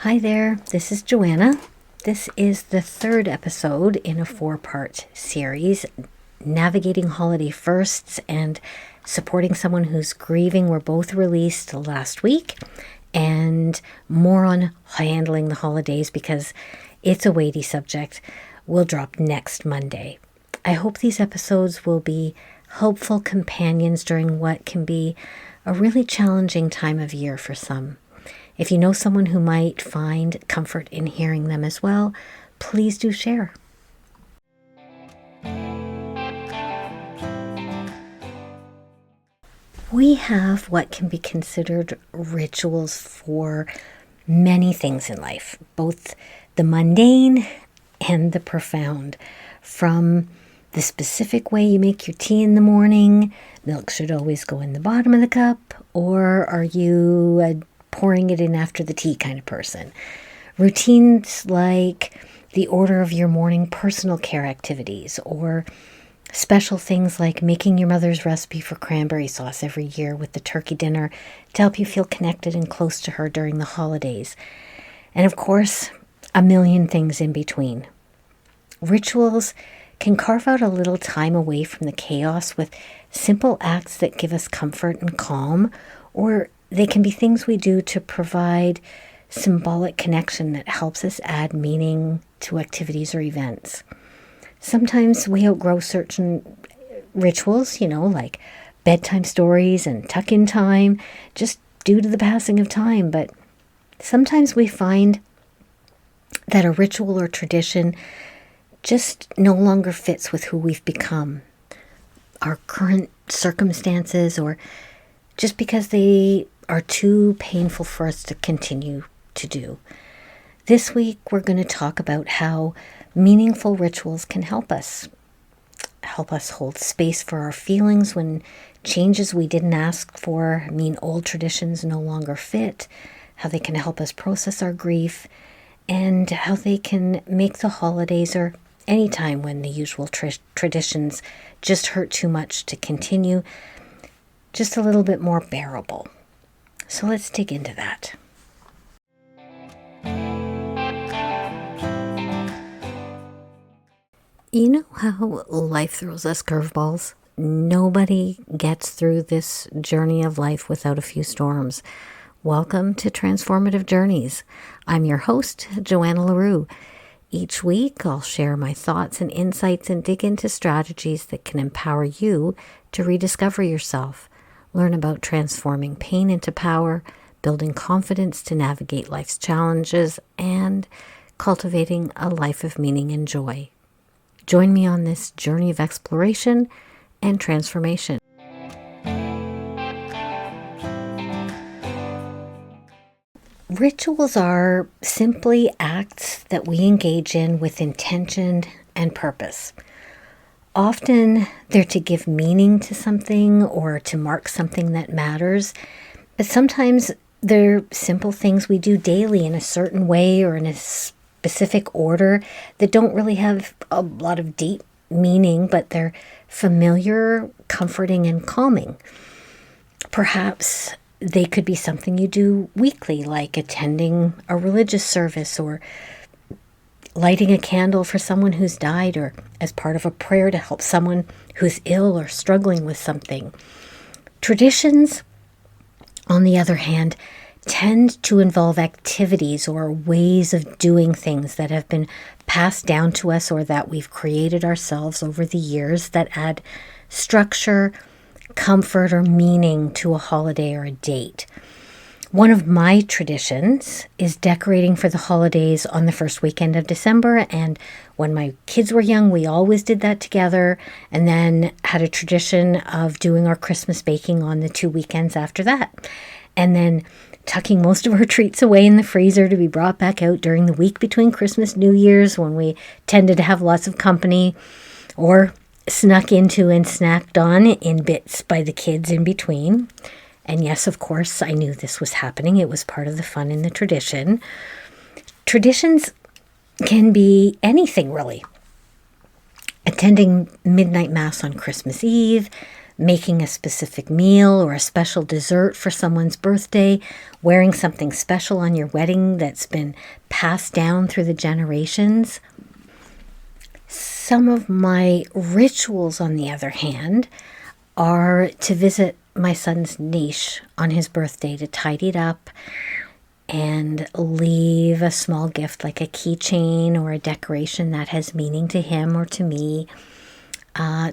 Hi there, this is Joanna. This is the third episode in a 4-part series, Navigating Holiday Firsts and Supporting Someone Who's Grieving were both released last week, and more on handling the holidays because it's a weighty subject will drop next Monday. I hope these episodes will be helpful companions during what can be a really challenging time of year for some. If you know someone who might find comfort in hearing them as well, please do share. We have what can be considered rituals for many things in life, both the mundane and the profound. From the specific way you make your tea in the morning, milk should always go in the bottom of the cup, or are you a pouring it in after the tea kind of person? Routines like the order of your morning personal care activities, or special things like making your mother's recipe for cranberry sauce every year with the turkey dinner to help you feel connected and close to her during the holidays. And of course, a million things in between. Rituals can carve out a little time away from the chaos with simple acts that give us comfort and calm, or they can be things we do to provide symbolic connection that helps us add meaning to activities or events. Sometimes we outgrow certain rituals, like bedtime stories and tuck-in time, just due to the passing of time. But sometimes we find that a ritual or tradition just no longer fits with who we've become, our current circumstances, or just because they are too painful for us to continue to do. This week, we're going to talk about how meaningful rituals can help us hold space for our feelings when changes we didn't ask for mean old traditions no longer fit, how they can help us process our grief, and how they can make the holidays or any time when the usual traditions just hurt too much to continue just a little bit more bearable. So let's dig into that. You know how life throws us curveballs? Nobody gets through this journey of life without a few storms. Welcome to Transformative Journeys. I'm your host, Joanna LaRue. Each week, I'll share my thoughts and insights and dig into strategies that can empower you to rediscover yourself. Learn about transforming pain into power, building confidence to navigate life's challenges, and cultivating a life of meaning and joy. Join me on this journey of exploration and transformation. Rituals are simply acts that we engage in with intention and purpose. Often they're to give meaning to something or to mark something that matters, but sometimes they're simple things we do daily in a certain way or in a specific order that don't really have a lot of deep meaning, but they're familiar, comforting, and calming. Perhaps they could be something you do weekly, like attending a religious service or lighting a candle for someone who's died, or as part of a prayer to help someone who's ill or struggling with something. Traditions, on the other hand, tend to involve activities or ways of doing things that have been passed down to us or that we've created ourselves over the years that add structure, comfort, or meaning to a holiday or a date. One of my traditions is decorating for the holidays on the first weekend of December, and when my kids were young, we always did that together, and then had a tradition of doing our Christmas baking on the 2 weekends after that, and then tucking most of our treats away in the freezer to be brought back out during the week between Christmas and New Year's when we tended to have lots of company, or snuck into and snacked on in bits by the kids in between. And yes, of course, I knew this was happening. It was part of the fun in the tradition. Traditions can be anything, really. Attending midnight mass on Christmas Eve, making a specific meal or a special dessert for someone's birthday, wearing something special on your wedding that's been passed down through the generations. Some of my rituals, on the other hand, are to visit my son's niche on his birthday, to tidy it up and leave a small gift like a keychain or a decoration that has meaning to him or to me.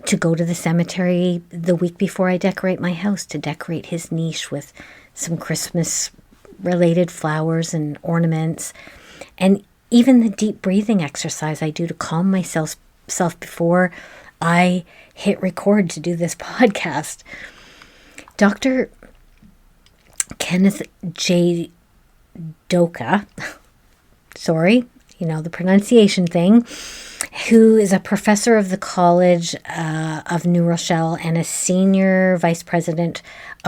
To go to the cemetery the week before I decorate my house, to decorate his niche with some Christmas-related flowers and ornaments. And even the deep breathing exercise I do to calm myself before I hit record to do this podcast. Dr. Kenneth J. Doka, sorry, the pronunciation thing, who is a professor of the College of New Rochelle and a senior vice president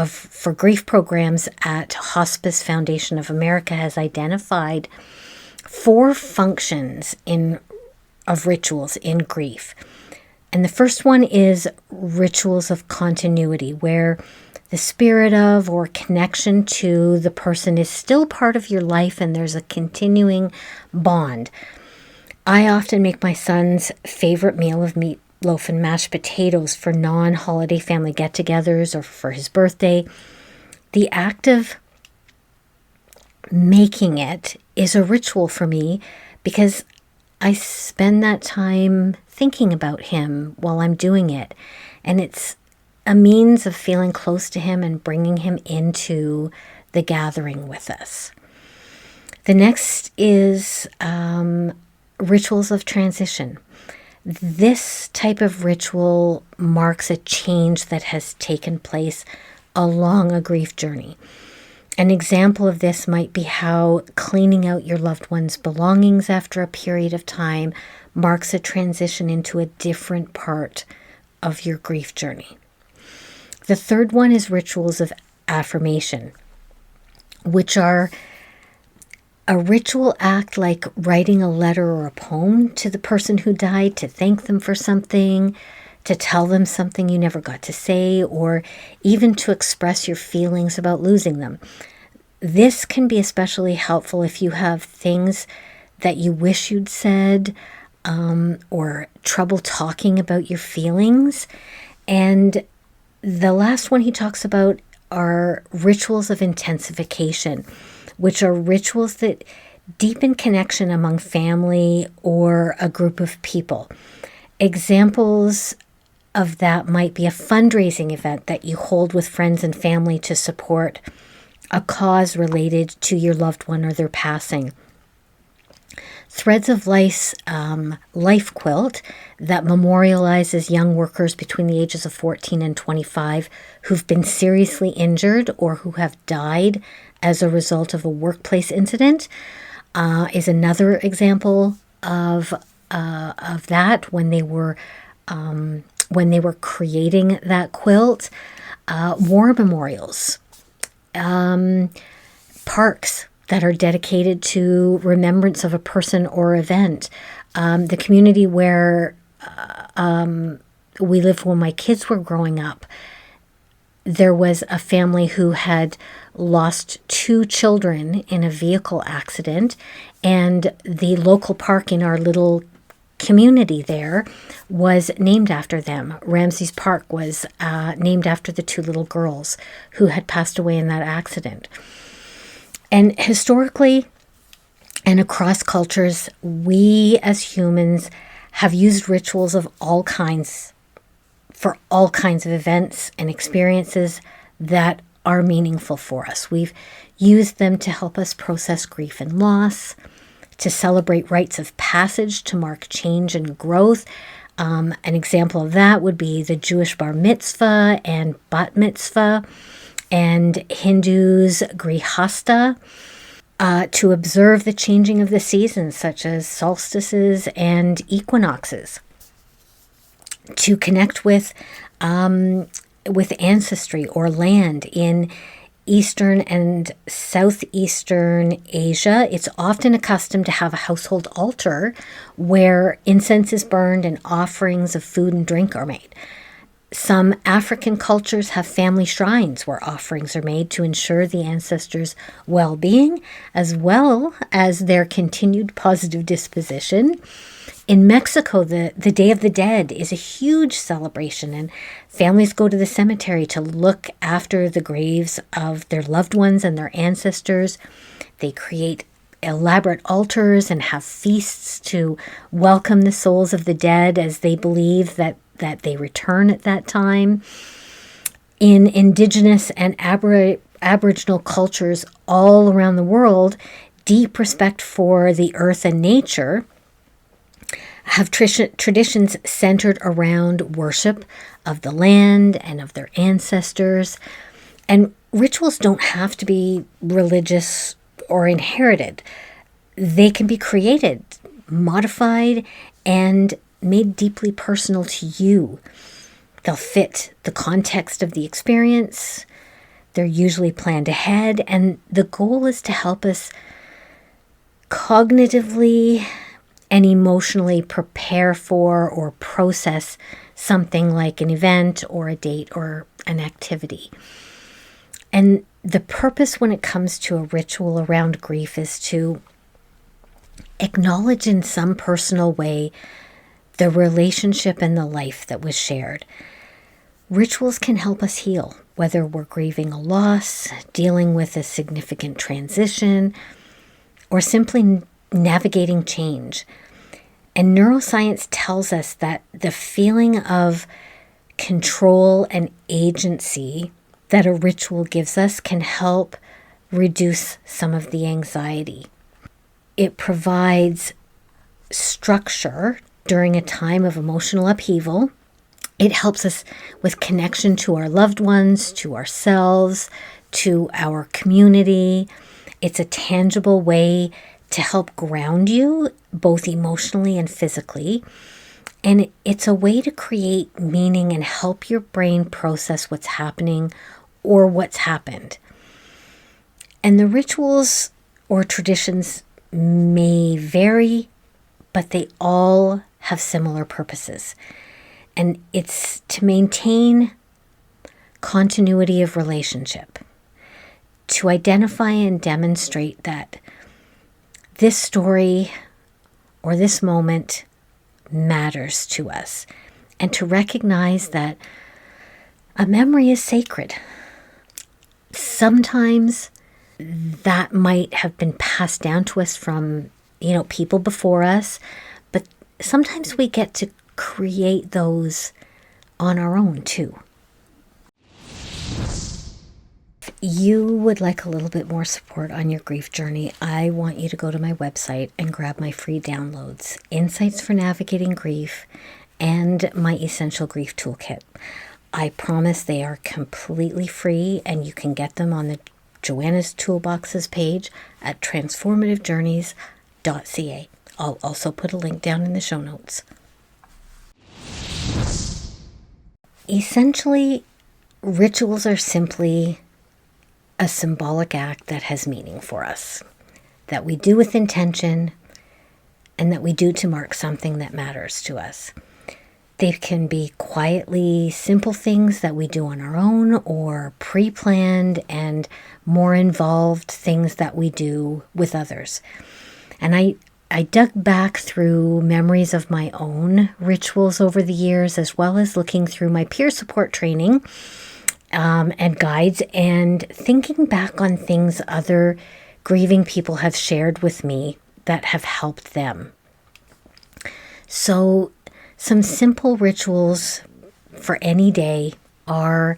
for grief programs at Hospice Foundation of America, has identified 4 functions of rituals in grief. And the first one is rituals of continuity, where the spirit of or connection to the person is still part of your life and there's a continuing bond. I often make my son's favorite meal of meatloaf and mashed potatoes for non-holiday family get-togethers or for his birthday. The act of making it is a ritual for me because I spend that time thinking about him while I'm doing it. And it's a means of feeling close to him and bringing him into the gathering with us. The next is rituals of transition. This type of ritual marks a change that has taken place along a grief journey. An example of this might be how cleaning out your loved one's belongings after a period of time marks a transition into a different part of your grief journey. The third one is rituals of affirmation, which are a ritual act like writing a letter or a poem to the person who died to thank them for something, to tell them something you never got to say, or even to express your feelings about losing them. This can be especially helpful if you have things that you wish you'd said, or trouble talking about your feelings. And the last one he talks about are rituals of intensification, which are rituals that deepen connection among family or a group of people. Examples of that might be a fundraising event that you hold with friends and family to support a cause related to your loved one or their passing. Threads of Life life quilt that memorializes young workers between the ages of 14 and 25 who've been seriously injured or who have died as a result of a workplace incident is another example of that when they were creating that quilt. War memorials, parks that are dedicated to remembrance of a person or event. The community where we lived when my kids were growing up, there was a family who had lost 2 children in a vehicle accident, and the local park in our little community there was named after them. Ramsey's Park was named after the 2 little girls who had passed away in that accident. And historically and across cultures, we as humans have used rituals of all kinds for all kinds of events and experiences that are meaningful for us. We've used them to help us process grief and loss, to celebrate rites of passage to mark change and growth. An example of that would be the Jewish bar mitzvah and bat mitzvah, and Hindus' grihasta, to observe the changing of the seasons, such as solstices and equinoxes, to connect with ancestry or land. In Eastern and Southeastern Asia, it's often accustomed to have a household altar where incense is burned and offerings of food and drink are made. Some African cultures have family shrines where offerings are made to ensure the ancestors' well-being as well as their continued positive disposition. In Mexico, the Day of the Dead is a huge celebration, and families go to the cemetery to look after the graves of their loved ones and their ancestors. They create elaborate altars and have feasts to welcome the souls of the dead, as they believe that they return at that time. In Indigenous and Aboriginal cultures all around the world, deep respect for the earth and nature have traditions centered around worship of the land and of their ancestors. And rituals don't have to be religious or inherited. They can be created, modified, and made deeply personal to you. They'll fit the context of the experience. They're usually planned ahead, and the goal is to help us cognitively and emotionally prepare for or process something like an event or a date or an activity. And the purpose when it comes to a ritual around grief is to acknowledge in some personal way the relationship and the life that was shared. Rituals can help us heal, whether we're grieving a loss, dealing with a significant transition, or simply navigating change. And neuroscience tells us that the feeling of control and agency that a ritual gives us can help reduce some of the anxiety. It provides structure during a time of emotional upheaval. It helps us with connection to our loved ones, to ourselves, to our community. It's a tangible way to help ground you, both emotionally and physically. And it's a way to create meaning and help your brain process what's happening or what's happened. And the rituals or traditions may vary, but they all have similar purposes. And it's to maintain continuity of relationship, to identify and demonstrate that this story or this moment matters to us, and to recognize that a memory is sacred. Sometimes that might have been passed down to us from, people before us, but sometimes we get to create those on our own too. If you would like a little bit more support on your grief journey, I want you to go to my website and grab my free downloads, Insights for Navigating Grief, and my Essential Grief Toolkit. I promise they are completely free, and you can get them on the Joanna's Toolboxes page at transformativejourneys.ca. I'll also put a link down in the show notes. Essentially, rituals are simply a symbolic act that has meaning for us, that we do with intention, and that we do to mark something that matters to us. They can be quietly simple things that we do on our own, or pre-planned and more involved things that we do with others. And I dug back through memories of my own rituals over the years, as well as looking through my peer support training and guides, and thinking back on things other grieving people have shared with me that have helped them. So some simple rituals for any day are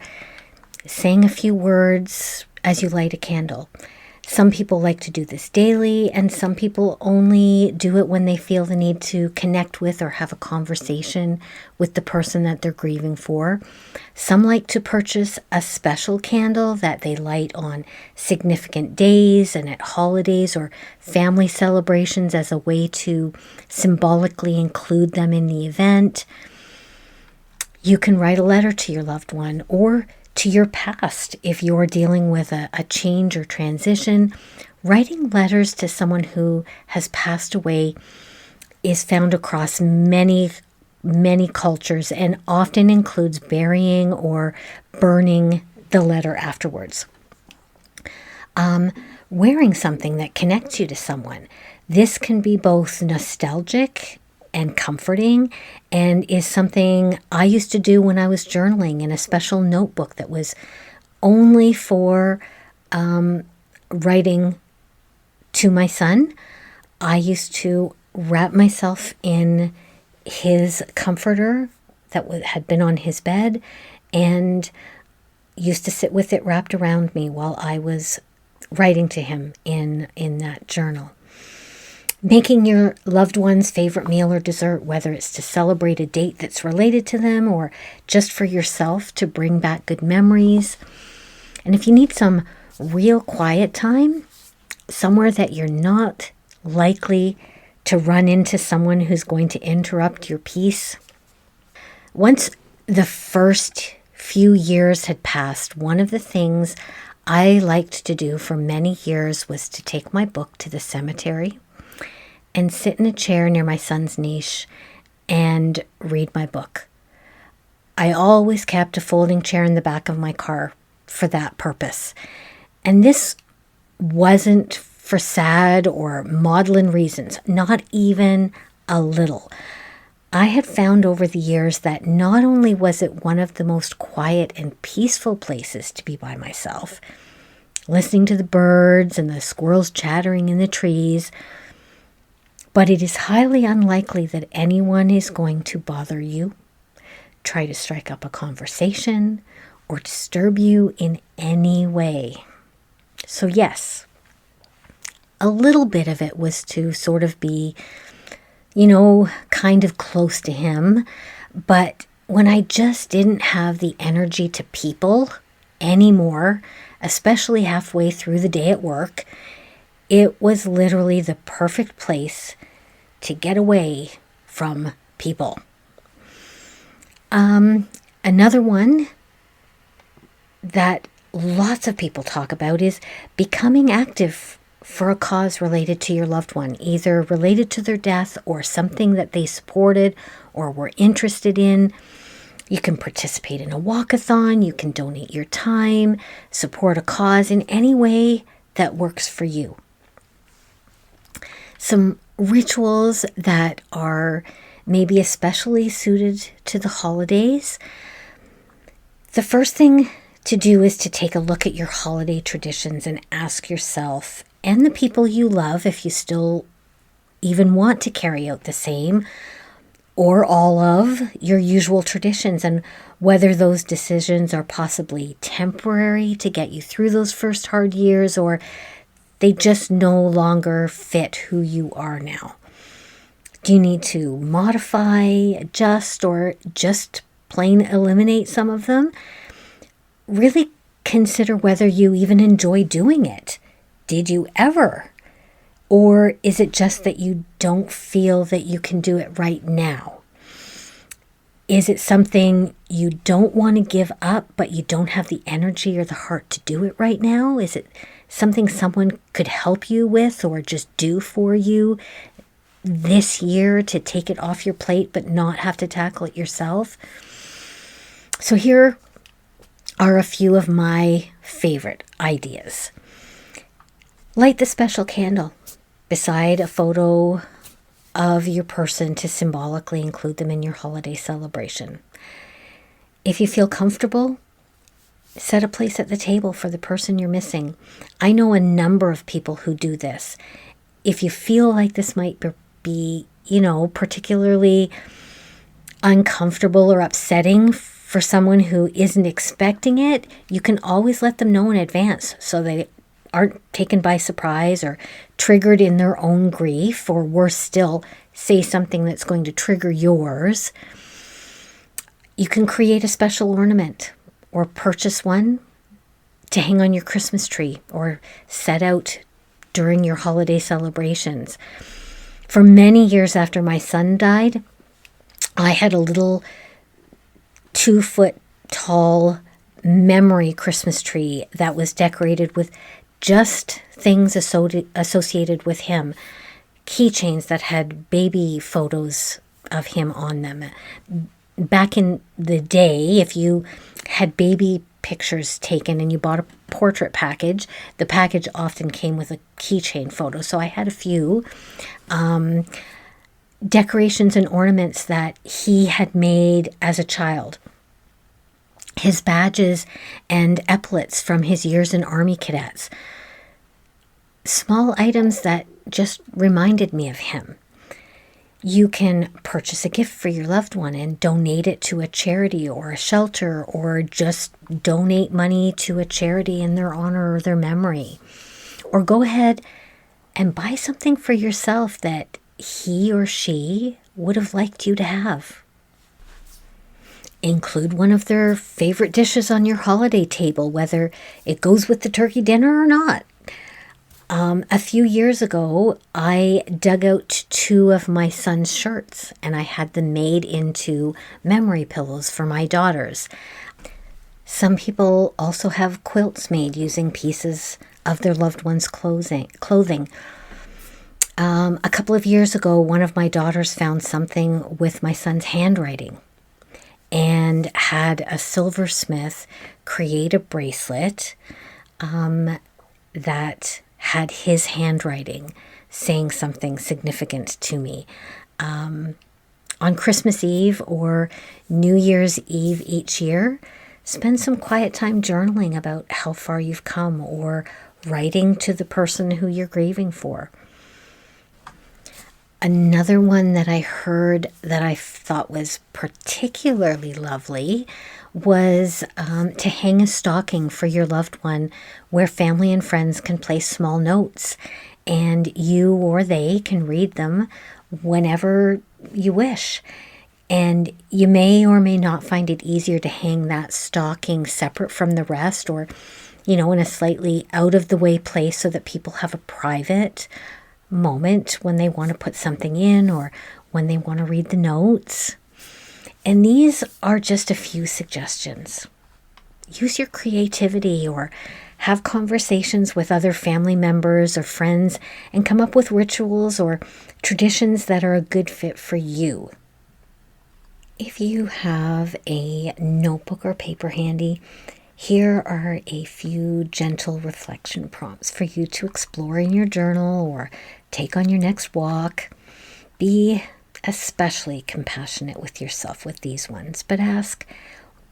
saying a few words as you light a candle. Some people like to do this daily, and some people only do it when they feel the need to connect with or have a conversation with the person that they're grieving for. Some like to purchase a special candle that they light on significant days and at holidays or family celebrations as a way to symbolically include them in the event. You can write a letter to your loved one or to your past if you're dealing with a change or transition. Writing letters to someone who has passed away is found across many many cultures and often includes burying or burning the letter afterwards. Wearing something that connects you to someone. This can be both nostalgic and comforting, and is something I used to do when I was journaling in a special notebook that was only for writing to my son. I used to wrap myself in his comforter that had been on his bed and used to sit with it wrapped around me while I was writing to him in that journal. Making your loved one's favorite meal or dessert, whether it's to celebrate a date that's related to them or just for yourself to bring back good memories. And if you need some real quiet time, somewhere that you're not likely to run into someone who's going to interrupt your peace. Once the first few years had passed, one of the things I liked to do for many years was to take my book to the cemetery and sit in a chair near my son's niche and read my book. I always kept a folding chair in the back of my car for that purpose. And this wasn't for sad or maudlin reasons, not even a little. I had found over the years that not only was it one of the most quiet and peaceful places to be by myself, listening to the birds and the squirrels chattering in the trees, but it is highly unlikely that anyone is going to bother you, try to strike up a conversation, or disturb you in any way. So yes, a little bit of it was to sort of be, kind of close to him. But when I just didn't have the energy to people anymore, especially halfway through the day at work, it was literally the perfect place to get away from people. Another one that lots of people talk about is becoming active for a cause related to your loved one, either related to their death or something that they supported or were interested in. You can participate in a walkathon, you can donate your time, support a cause in any way that works for you. Some rituals that are maybe especially suited to the holidays. The first thing to do is to take a look at your holiday traditions and ask yourself and the people you love, if you still even want to carry out the same or all of your usual traditions, and whether those decisions are possibly temporary to get you through those first hard years, or they just no longer fit who you are now. Do you need to modify, adjust, or just plain eliminate some of them? Really consider whether you even enjoy doing it. Did you ever? Or is it just that you don't feel that you can do it right now? Is it something you don't want to give up, but you don't have the energy or the heart to do it right now? Is it something someone could help you with or just do for you this year to take it off your plate but not have to tackle it yourself? So here are a few of my favorite ideas. Light the special candle beside a photo of your person to symbolically include them in your holiday celebration. If you feel comfortable, set a place at the table for the person you're missing. I know a number of people who do this. If you feel like this might be, particularly uncomfortable or upsetting for someone who isn't expecting it, you can always let them know in advance so they aren't taken by surprise or triggered in their own grief, or worse still, say something that's going to trigger yours. You can create a special ornament or purchase one to hang on your Christmas tree or set out during your holiday celebrations. For many years after my son died, I had a little 2-foot tall memory Christmas tree that was decorated with just things associated with him. Keychains that had baby photos of him on them. Back in the day, if you had baby pictures taken and you bought a portrait package, the package often came with a keychain photo. So I had a few decorations and ornaments that he had made as a child. His badges and epaulets from his years in Army cadets. Small items that just reminded me of him. You can purchase a gift for your loved one and donate it to a charity or a shelter, or just donate money to a charity in their honor or their memory. Or go ahead and buy something for yourself that he or she would have liked you to have. Include one of their favorite dishes on your holiday table, whether it goes with the turkey dinner or not. A few years ago, I dug out 2 of my son's shirts and I had them made into memory pillows for my daughters. Some people also have quilts made using pieces of their loved one's clothing. A couple of years ago, one of my daughters found something with my son's handwriting and had a silversmith create a bracelet that had his handwriting saying something significant to me. On Christmas Eve or New Year's Eve each year, spend some quiet time journaling about how far you've come, or writing to the person who you're grieving for. Another one that I heard that I thought was particularly lovely was to hang a stocking for your loved one where family and friends can place small notes and you or they can read them whenever you wish. And you may or may not find it easier to hang that stocking separate from the rest, or, in a slightly out of the way place so that people have a private moment when they want to put something in or when they want to read the notes. And these are just a few suggestions. Use your creativity or have conversations with other family members or friends and come up with rituals or traditions that are a good fit for you. If you have a notebook or paper handy, here are a few gentle reflection prompts for you to explore in your journal or take on your next walk. Be especially compassionate with yourself with these ones, but ask,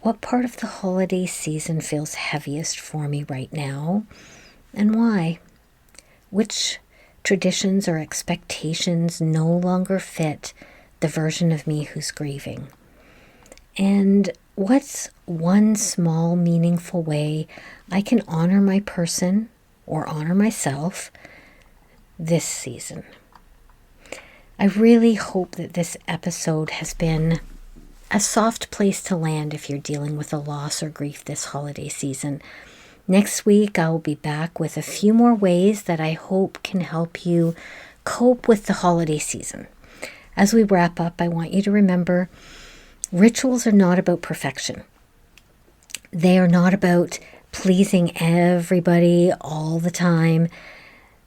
what part of the holiday season feels heaviest for me right now, and why? Which traditions or expectations no longer fit the version of me who's grieving? And what's one small, meaningful way I can honor my person or honor myself this season? I really hope that this episode has been a soft place to land if you're dealing with a loss or grief this holiday season. Next week, I will be back with a few more ways that I hope can help you cope with the holiday season. As we wrap up, I want you to remember, rituals are not about perfection. They are not about pleasing everybody all the time.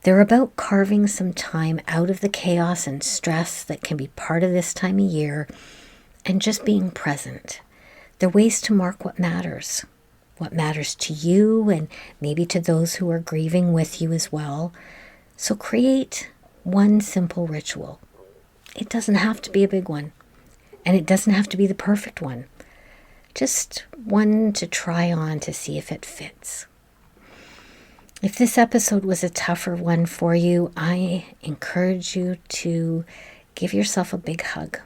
They're about carving some time out of the chaos and stress that can be part of this time of year and just being present. They're ways to mark what matters to you and maybe to those who are grieving with you as well. So create one simple ritual. It doesn't have to be a big one, and it doesn't have to be the perfect one. Just one to try on to see if it fits. If this episode was a tougher one for you, I encourage you to give yourself a big hug.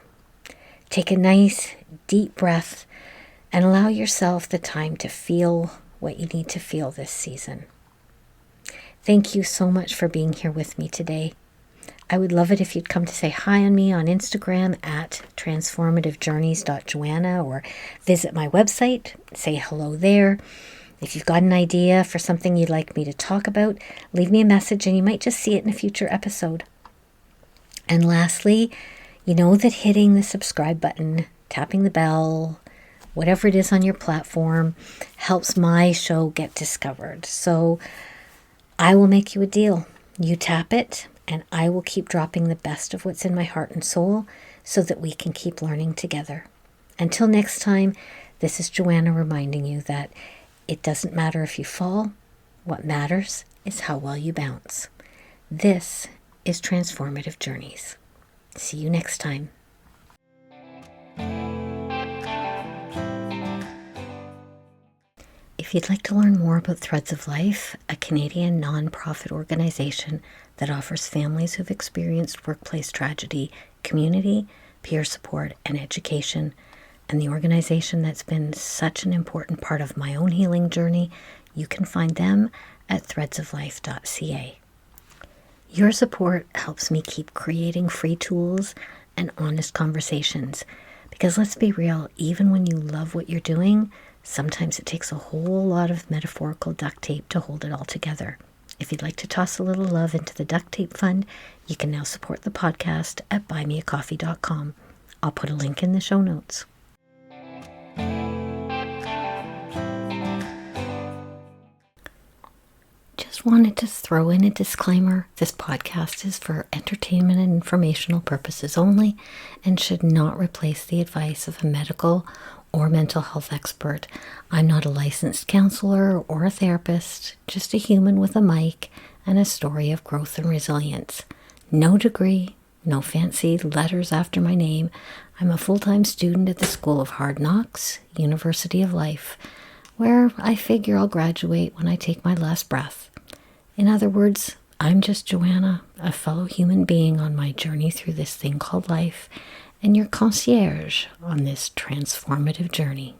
Take a nice, deep breath and allow yourself the time to feel what you need to feel this season. Thank you so much for being here with me today. I would love it if you'd come to say hi on me on Instagram at transformativejourneys.joanna, or visit my website, say hello there. If you've got an idea for something you'd like me to talk about, leave me a message and you might just see it in a future episode. And lastly, you know that hitting the subscribe button, tapping the bell, whatever it is on your platform, helps my show get discovered. So I will make you a deal. You tap it, and I will keep dropping the best of what's in my heart and soul so that we can keep learning together. Until next time, this is Joanna reminding you that it doesn't matter if you fall. What matters is how well you bounce. This is Transformative Journeys. See you next time. If you'd like to learn more about Threads of Life, a Canadian non-profit organization that offers families who've experienced workplace tragedy, community, peer support, and education, and the organization that's been such an important part of my own healing journey, you can find them at threadsoflife.ca. Your support helps me keep creating free tools and honest conversations, because let's be real, even when you love what you're doing, sometimes it takes a whole lot of metaphorical duct tape to hold it all together. If you'd like to toss a little love into the duct tape fund, you can now support the podcast at buymeacoffee.com. I'll put a link in the show notes. Just wanted to throw in a disclaimer. This podcast is for entertainment and informational purposes only and should not replace the advice of a medical or mental health expert. I'm not a licensed counselor or a therapist, just a human with a mic and a story of growth and resilience. No degree, no fancy letters after my name. I'm a full-time student at the School of Hard Knocks, University of Life, where I figure I'll graduate when I take my last breath. In other words, I'm just Joanna, a fellow human being on my journey through this thing called life, and your concierge on this transformative journey.